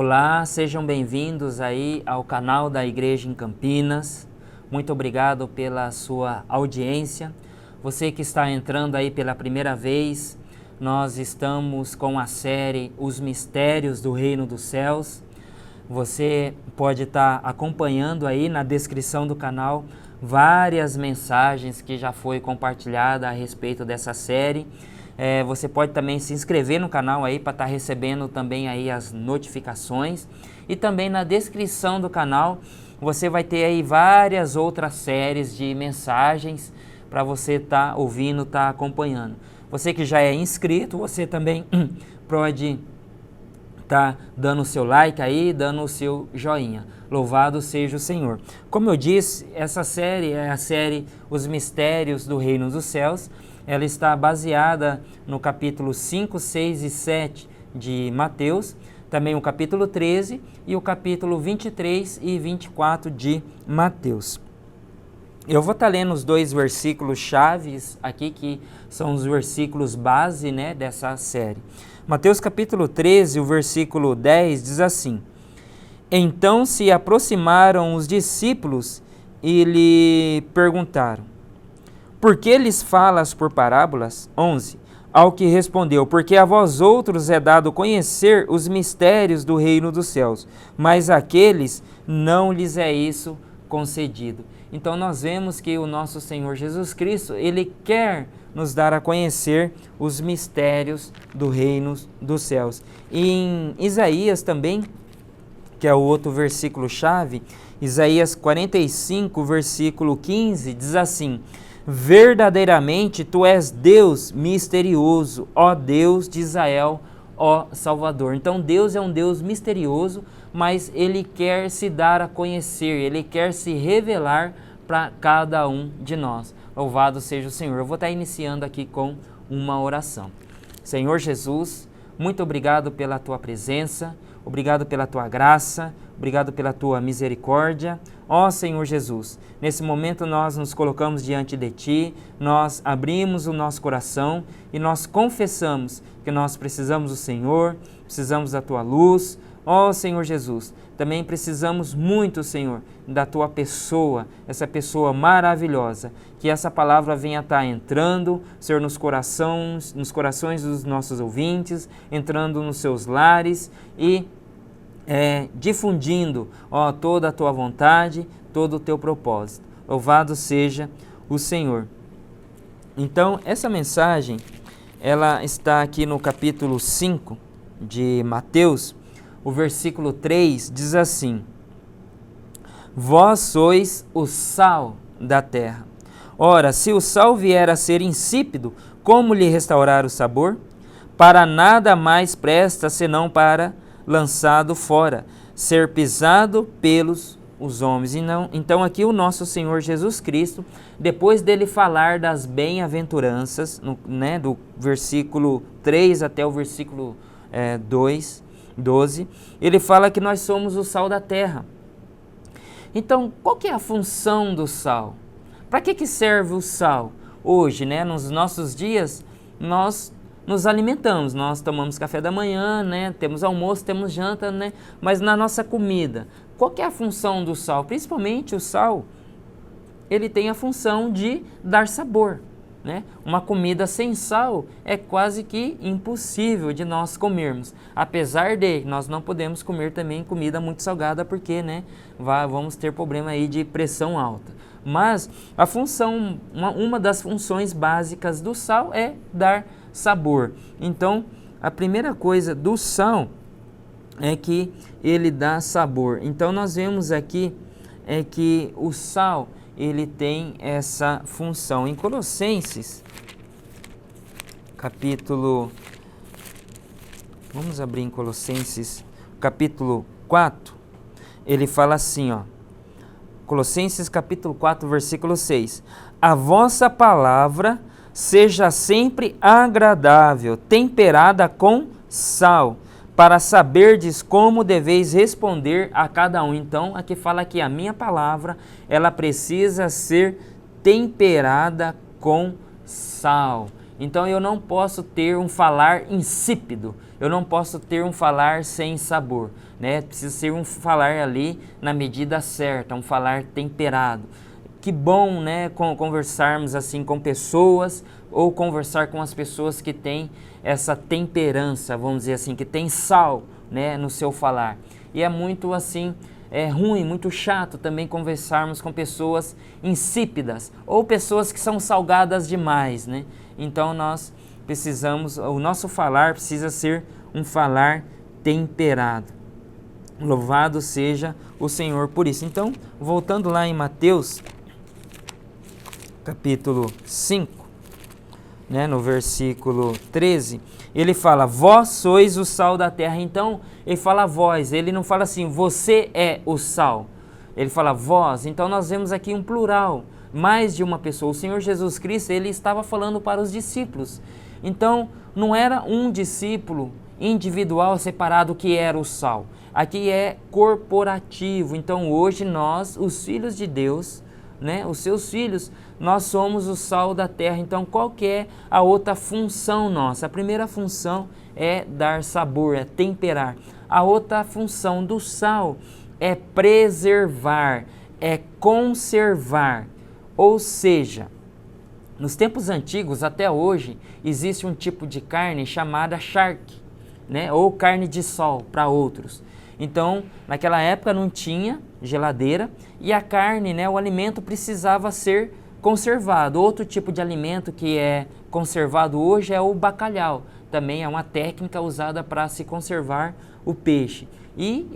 Olá, sejam bem-vindos aí ao canal da Igreja em Campinas. Muito obrigado pela sua audiência. Você que está entrando aí pela primeira vez, nós estamos com a série Os Mistérios do Reino dos Céus. Você pode estar acompanhando aí na descrição do canal várias mensagens que já foi compartilhada a respeito dessa série. Você pode também se inscrever no canal aí para estar recebendo também aí as notificações. E também na descrição do canal você vai ter aí várias outras séries de mensagens para você estar ouvindo, estar acompanhando. Você que já é inscrito, você também pode estar dando o seu like aí, dando o seu joinha. Louvado seja o Senhor. Como eu disse, essa série é a série Os Mistérios do Reino dos Céus. Ela está baseada no capítulo 5, 6 e 7 de Mateus, também o capítulo 13 e o capítulo 23 e 24 de Mateus. Eu vou estar lendo os dois versículos chaves aqui, que são os versículos base, dessa série. Mateus capítulo 13, o versículo 10 diz assim: Então se aproximaram os discípulos e lhe perguntaram: Por que lhes falas por parábolas? 11. Ao que respondeu: Porque a vós outros é dado conhecer os mistérios do reino dos céus, mas àqueles não lhes é isso concedido. Então nós vemos que o nosso Senhor Jesus Cristo, Ele quer nos dar a conhecer os mistérios do reino dos céus. E em Isaías também, que é o outro versículo chave, Isaías 45, versículo 15, diz assim: Verdadeiramente tu és Deus misterioso, ó Deus de Israel, ó Salvador. Então Deus é um Deus misterioso, mas Ele quer se dar a conhecer, Ele quer se revelar para cada um de nós. Louvado seja o Senhor. Eu vou estar iniciando aqui com uma oração. Senhor Jesus, muito obrigado pela Tua presença, obrigado pela Tua graça, obrigado pela Tua misericórdia. Ó Senhor Jesus, nesse momento nós nos colocamos diante de Ti, nós abrimos o nosso coração e nós confessamos que nós precisamos do Senhor, precisamos da Tua luz. Ó Senhor Jesus, também precisamos muito, Senhor, da Tua pessoa, essa pessoa maravilhosa, que essa palavra venha estar entrando, Senhor, nos corações dos nossos ouvintes, entrando nos seus lares e difundindo, ó, toda a Tua vontade, todo o Teu propósito. Louvado seja o Senhor. Então, essa mensagem, ela está aqui no capítulo 5 de Mateus. O versículo 3 diz assim: Vós sois o sal da terra. Ora, se o sal vier a ser insípido, como lhe restaurar o sabor? Para nada mais presta, senão para lançado fora, ser pisado pelos os homens. Então aqui o nosso Senhor Jesus Cristo, depois dele falar das bem-aventuranças, do versículo 3 até o versículo 12, ele fala que nós somos o sal da terra. Então, qual que é a função do sal? Para que serve o sal? Hoje, nos nossos dias, nós nos alimentamos, nós tomamos café da manhã, temos almoço, temos janta, mas na nossa comida, qual que é a função do sal? Principalmente o sal, ele tem a função de dar sabor. Uma comida sem sal é quase que impossível de nós comermos, apesar de nós não podemos comer também comida muito salgada, porque vamos ter problema aí de pressão alta. Mas a função, uma das funções básicas do sal é dar sabor. Então, a primeira coisa do sal é que ele dá sabor. Então, nós vemos aqui que o sal, ele tem essa função. Em Colossenses, vamos abrir em Colossenses, capítulo 4, ele fala assim, Colossenses capítulo 4, versículo 6, A vossa palavra seja sempre agradável, temperada com sal, para saberdes como deveis responder a cada um. Então, aqui fala que a minha palavra, ela precisa ser temperada com sal. Então, eu não posso ter um falar insípido. Eu não posso ter um falar sem sabor, né? Precisa ser um falar ali na medida certa, um falar temperado. Que bom, né, conversarmos assim com pessoas ou conversar com as pessoas que têm essa temperança, vamos dizer assim, que tem sal, né, no seu falar. E é muito assim, é ruim, muito chato também conversarmos com pessoas insípidas ou pessoas que são salgadas demais, né? Então nós precisamos, o nosso falar precisa ser um falar temperado. Louvado seja o Senhor por isso. Então, voltando lá em Mateus, capítulo 5, né, no versículo 13, ele fala, vós sois o sal da terra. Então, ele fala vós, ele não fala assim, você é o sal. Ele fala vós, então nós vemos aqui um plural, mais de uma pessoa. O Senhor Jesus Cristo, ele estava falando para os discípulos. Então, não era um discípulo individual separado que era o sal. Aqui é corporativo. Então, hoje nós, os filhos de Deus, né, os seus filhos, nós somos o sal da terra. Então, qual que é a outra função nossa? A primeira função é dar sabor, é temperar. A outra função do sal é preservar, é conservar. Ou seja, nos tempos antigos, até hoje, existe um tipo de carne chamada charque, né, ou carne de sol para outros. Então, naquela época não tinha geladeira e a carne, né, o alimento precisava ser conservado. Outro tipo de alimento que é conservado hoje é o bacalhau. Também é uma técnica usada para se conservar o peixe. E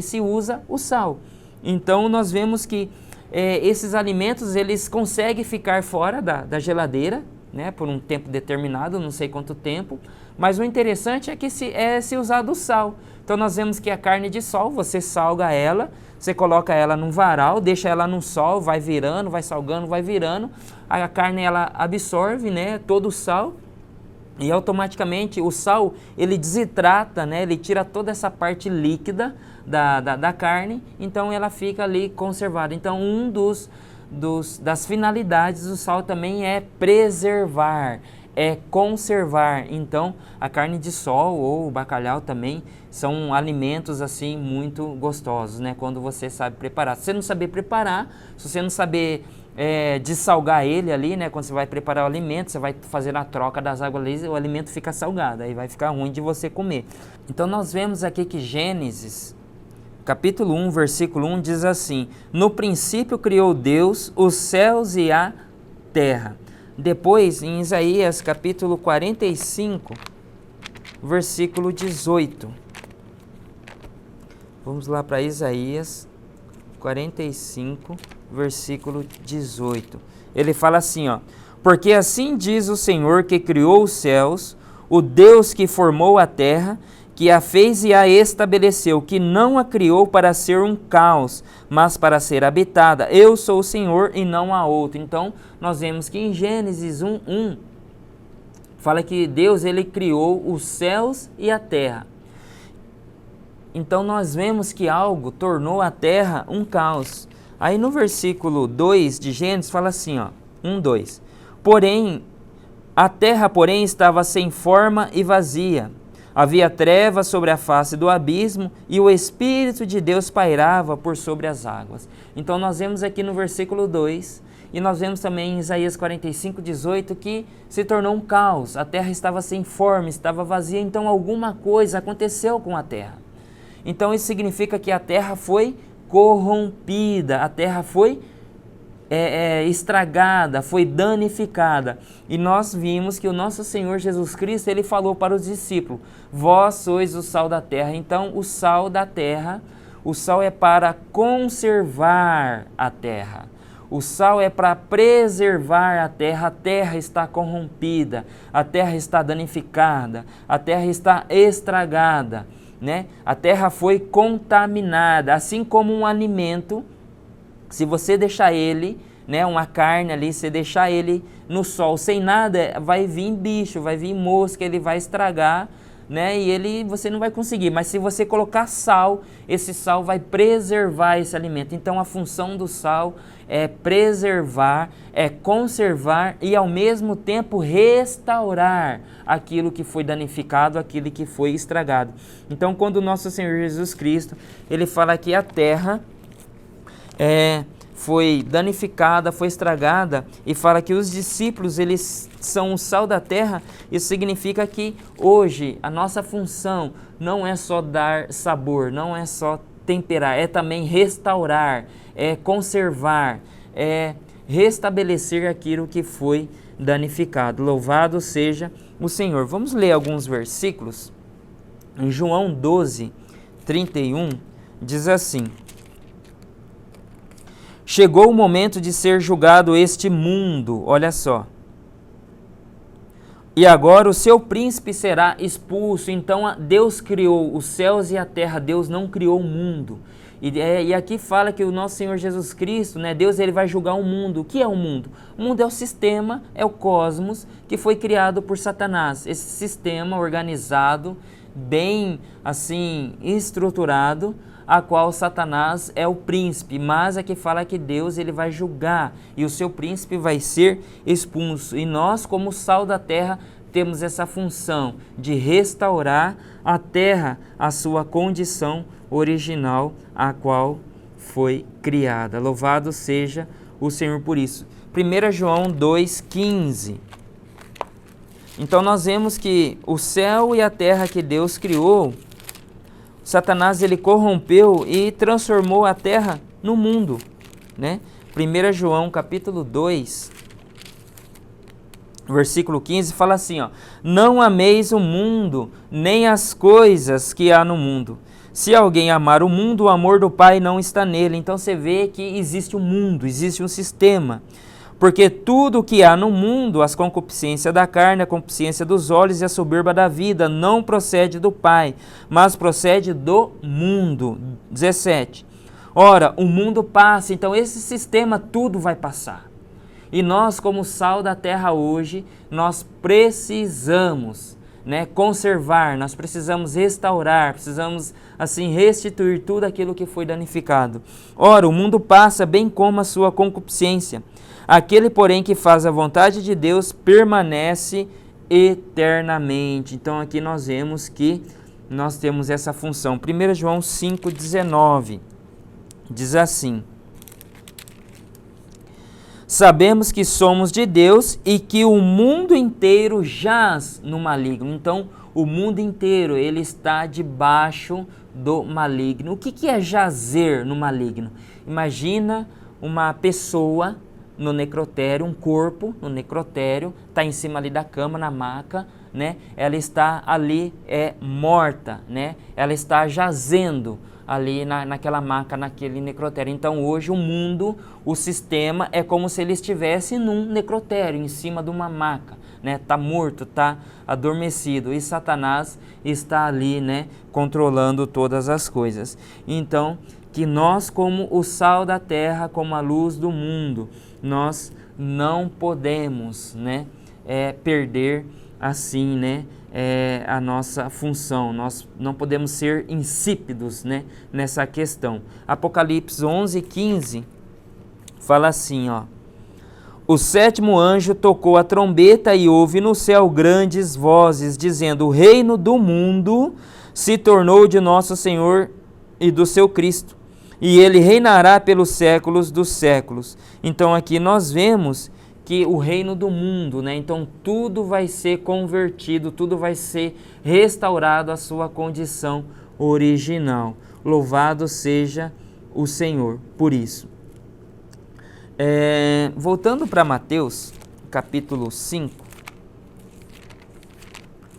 se usa o sal. Então, nós vemos que esses alimentos eles conseguem ficar fora da geladeira, né, por um tempo determinado, não sei quanto tempo, mas o interessante é que se usado o sal. Então nós vemos que a carne de sol, você salga ela, você coloca ela num varal, deixa ela no sol, vai virando, vai salgando, vai virando, a carne ela absorve, né, todo o sal e automaticamente o sal ele desidrata, né, ele tira toda essa parte líquida da carne, então ela fica ali conservada. Então das finalidades do sal também é preservar, é conservar. Então a carne de sol ou o bacalhau também são alimentos assim muito gostosos, né? Quando você sabe preparar. Se você não saber preparar, se você não saber dessalgar ele ali, né? Quando você vai preparar o alimento, você vai fazer a troca das águas ali, o alimento fica salgado, aí vai ficar ruim de você comer. Então nós vemos aqui que Gênesis capítulo 1, versículo 1 diz assim, no princípio criou Deus os céus e a terra. Depois, em Isaías capítulo 45, versículo 18. Vamos lá para Isaías 45, versículo 18. Ele fala assim, ó, porque assim diz o Senhor que criou os céus, o Deus que formou a terra, que a fez e a estabeleceu, que não a criou para ser um caos, mas para ser habitada. Eu sou o Senhor e não há outro. Então, nós vemos que em Gênesis 1:1, fala que Deus ele criou os céus e a terra. Então, nós vemos que algo tornou a terra um caos. Aí no versículo 2 de Gênesis fala assim, ó, 1:2. Porém, a terra, porém, estava sem forma e vazia. Havia trevas sobre a face do abismo e o Espírito de Deus pairava por sobre as águas. Então nós vemos aqui no versículo 2 e nós vemos também em Isaías 45, 18 que se tornou um caos. A terra estava sem forma, estava vazia, então alguma coisa aconteceu com a terra. Então isso significa que a terra foi corrompida, a terra foi estragada, foi danificada. E nós vimos que o nosso Senhor Jesus Cristo, ele falou para os discípulos, vós sois o sal da terra. Então o sal da terra, o sal é para conservar a terra. O sal é para preservar a terra está corrompida, a terra está danificada, a terra está estragada, né? A terra foi contaminada, assim como um alimento. Se você deixar ele, né, uma carne ali, você deixar ele no sol sem nada, vai vir bicho, vai vir mosca, ele vai estragar, né? E você não vai conseguir. Mas se você colocar sal, esse sal vai preservar esse alimento. Então a função do sal é preservar, é conservar e ao mesmo tempo restaurar aquilo que foi danificado, aquilo que foi estragado. Então quando o nosso Senhor Jesus Cristo, ele fala que a terra foi danificada, foi estragada, e fala que os discípulos, eles são o sal da terra, isso significa que hoje a nossa função não é só dar sabor, não é só temperar, é também restaurar, é conservar, é restabelecer aquilo que foi danificado. Louvado seja o Senhor. Vamos ler alguns versículos. Em João 12, 31, diz assim: chegou o momento de ser julgado este mundo, olha só. E agora o seu príncipe será expulso. Então Deus criou os céus e a terra, Deus não criou o mundo. E aqui fala que o nosso Senhor Jesus Cristo, né, Deus, ele vai julgar o mundo. O que é o mundo? O mundo é o sistema, é o cosmos que foi criado por Satanás. Esse sistema organizado, bem assim estruturado, a qual Satanás é o príncipe, mas aqui fala que Deus, ele vai julgar e o seu príncipe vai ser expulso. E nós, como sal da terra, temos essa função de restaurar a terra à sua condição original, a qual foi criada. Louvado seja o Senhor por isso. 1 João 2,15. Então nós vemos que o céu e a terra que Deus criou, Satanás, ele corrompeu e transformou a terra no mundo, né? 1 João capítulo 2, versículo 15, fala assim, ó: não ameis o mundo, nem as coisas que há no mundo. Se alguém amar o mundo, o amor do Pai não está nele. Então você vê que existe um mundo, existe um sistema. Porque tudo o que há no mundo, as concupiscências da carne, a concupiscência dos olhos e a soberba da vida, não procede do Pai, mas procede do mundo. 17. Ora, o mundo passa, então esse sistema tudo vai passar. E nós, como sal da terra hoje, nós precisamos, né, conservar, nós precisamos restaurar, precisamos assim restituir tudo aquilo que foi danificado. Ora, o mundo passa, bem como a sua concupiscência. Aquele, porém, que faz a vontade de Deus permanece eternamente. Então aqui nós vemos que nós temos essa função. 1 João 5,19 diz assim: sabemos que somos de Deus e que o mundo inteiro jaz no maligno. Então o mundo inteiro, ele está debaixo do maligno. O que é jazer no maligno? Imagina uma pessoa no necrotério, um corpo no necrotério, está em cima ali da cama, na maca, né? Ela está ali morta, né? Ela está jazendo ali naquela maca, naquele necrotério. Então hoje o mundo, o sistema é como se ele estivesse num necrotério, em cima de uma maca, né? Está morto, está adormecido, e Satanás está ali, né, controlando todas as coisas. Então, que nós, como o sal da terra, como a luz do mundo, nós não podemos, né, perder assim, né, a nossa função. Nós não podemos ser insípidos, né, nessa questão. Apocalipse 11:15 fala assim, ó: o sétimo anjo tocou a trombeta e houve no céu grandes vozes, dizendo: o reino do mundo se tornou de nosso Senhor e do seu Cristo, e ele reinará pelos séculos dos séculos. Então aqui nós vemos que o reino do mundo, né? Então tudo vai ser convertido, tudo vai ser restaurado à sua condição original. Louvado seja o Senhor por isso. Voltando para Mateus, capítulo 5,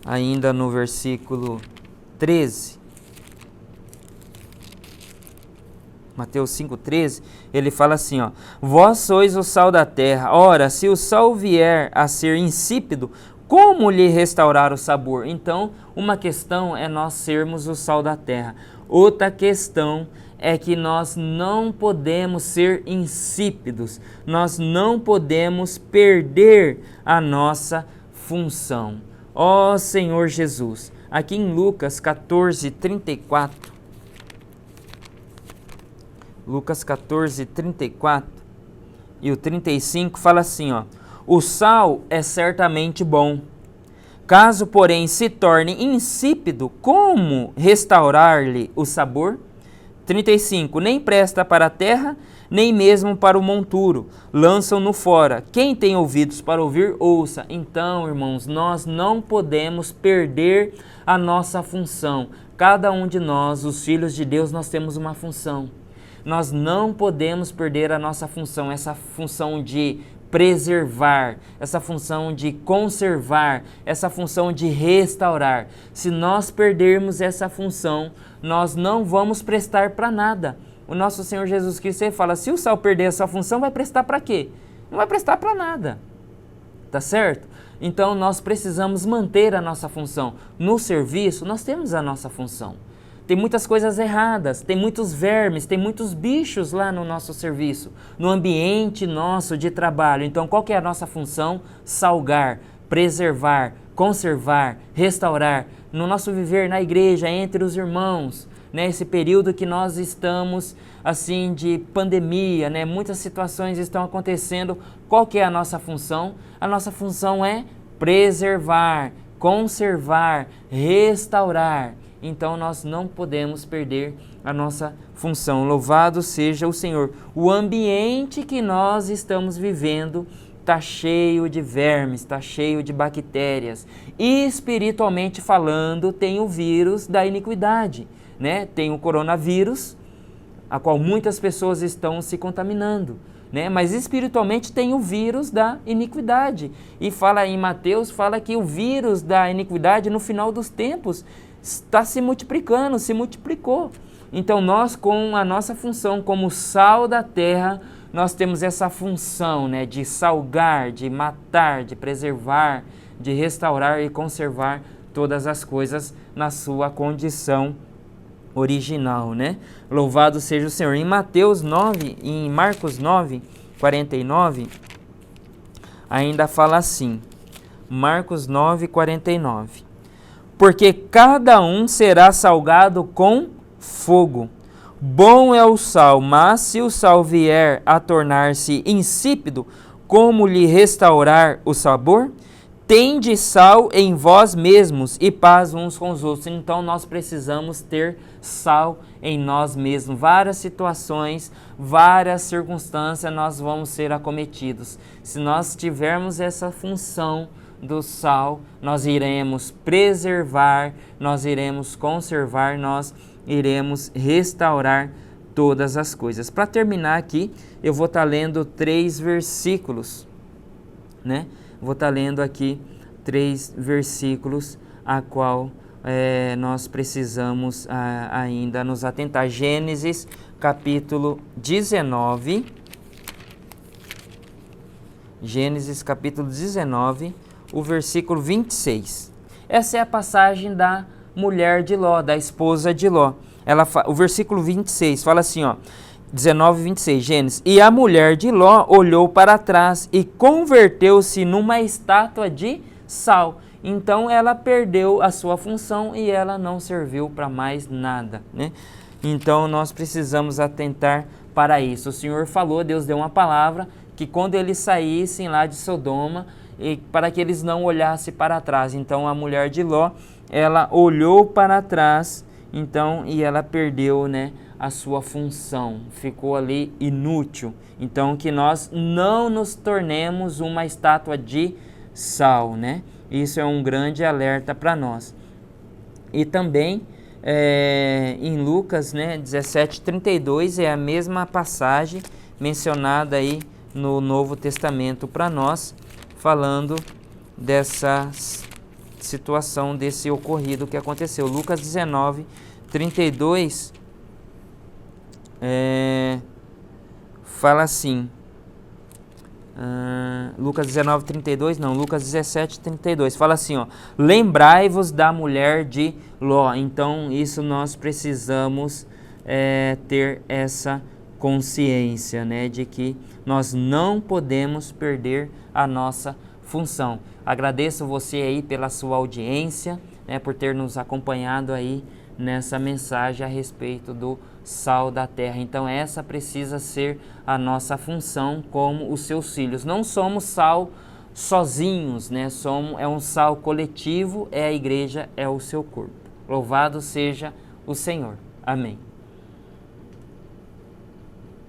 ainda no versículo 13, Mateus 5,13, ele fala assim, ó: vós sois o sal da terra. Ora, se o sal vier a ser insípido, como lhe restaurar o sabor? Então, uma questão é nós sermos o sal da terra. Outra questão é que nós não podemos ser insípidos. Nós não podemos perder a nossa função. Ó Senhor Jesus, aqui em Lucas 14, 34. Lucas 14, 34 e o 35 fala assim, ó: o sal é certamente bom. Caso, porém, se torne insípido, como restaurar-lhe o sabor? 35. Nem presta para a terra, nem mesmo para o monturo. Lançam-no fora. Quem tem ouvidos para ouvir, ouça. Então, irmãos, nós não podemos perder a nossa função. Cada um de nós, os filhos de Deus, nós temos uma função. Nós não podemos perder a nossa função, essa função de preservar, essa função de conservar, essa função de restaurar. Se nós perdermos essa função, nós não vamos prestar para nada. O nosso Senhor Jesus Cristo fala, se o sal perder essa função, vai prestar para quê? Não vai prestar para nada, tá certo? Então nós precisamos manter a nossa função. No serviço, nós temos a nossa função. Tem muitas coisas erradas, tem muitos vermes, tem muitos bichos lá no nosso serviço, no ambiente nosso de trabalho. Então, qual que é a nossa função? Salgar, preservar, conservar, restaurar. No nosso viver na igreja, entre os irmãos, né? Esse período que nós estamos, assim, de pandemia, né? Muitas situações estão acontecendo. Qual que é a nossa função? A nossa função é preservar, conservar, restaurar. Então nós não podemos perder a nossa função. Louvado seja o Senhor. O ambiente que nós estamos vivendo está cheio de vermes, está cheio de bactérias. E espiritualmente falando, tem o vírus da iniquidade, né? Tem o coronavírus, a qual muitas pessoas estão se contaminando, né? Mas espiritualmente tem o vírus da iniquidade. E fala em Mateus, fala que o vírus da iniquidade no final dos tempos está se multiplicando, se multiplicou. Então nós, com a nossa função como sal da terra, nós temos essa função, né, de salgar, de matar, de preservar, de restaurar e conservar todas as coisas na sua condição original, né? Louvado seja o Senhor. Em Mateus 9, em Marcos 9, 49, ainda fala assim, Marcos 9, 49. Porque cada um será salgado com fogo. Bom é o sal, mas se o sal vier a tornar-se insípido, como lhe restaurar o sabor? Tende sal em vós mesmos e paz uns com os outros. Então nós precisamos ter sal em nós mesmos. Várias situações, várias circunstâncias nós vamos ser acometidos. Se nós tivermos essa função do sal, nós iremos preservar, nós iremos conservar, nós iremos restaurar todas as coisas. Para terminar aqui, eu vou estar lendo 3 versículos, né? Vou estar lendo aqui 3 versículos a qual nós precisamos ainda nos atentar. Gênesis capítulo 19. Gênesis capítulo 19, o versículo 26. Essa é a passagem da mulher de Ló, da esposa de Ló. O versículo 26 fala assim, ó, 19, 26, Gênesis. E a mulher de Ló olhou para trás e converteu-se numa estátua de sal. Então ela perdeu a sua função e ela não serviu para mais nada, né? Então nós precisamos atentar para isso. O Senhor falou, Deus deu uma palavra, que quando eles saíssem lá de Sodoma, e para que eles não olhassem para trás. Então a mulher de Ló, ela olhou para trás, então, e ela perdeu, né, a sua função, ficou ali inútil. Então que nós não nos tornemos uma estátua de sal, né? Isso é um grande alerta para nós. E também em Lucas, né, 17:32 é a mesma passagem mencionada aí no Novo Testamento para nós, falando dessa situação, desse ocorrido que aconteceu. Lucas 19:32 fala assim, Lucas 19:32 não, Lucas 17:32 fala assim, ó, lembrai-vos da mulher de Ló. Então isso nós precisamos ter essa consciência, né, de que nós não podemos perder a nossa função. Agradeço você aí pela sua audiência, né, por ter nos acompanhado aí nessa mensagem a respeito do sal da terra. Então essa precisa ser a nossa função como os seus filhos. Não somos sal sozinhos, né? É um sal coletivo, é a igreja, é o seu corpo. Louvado seja o Senhor. Amém.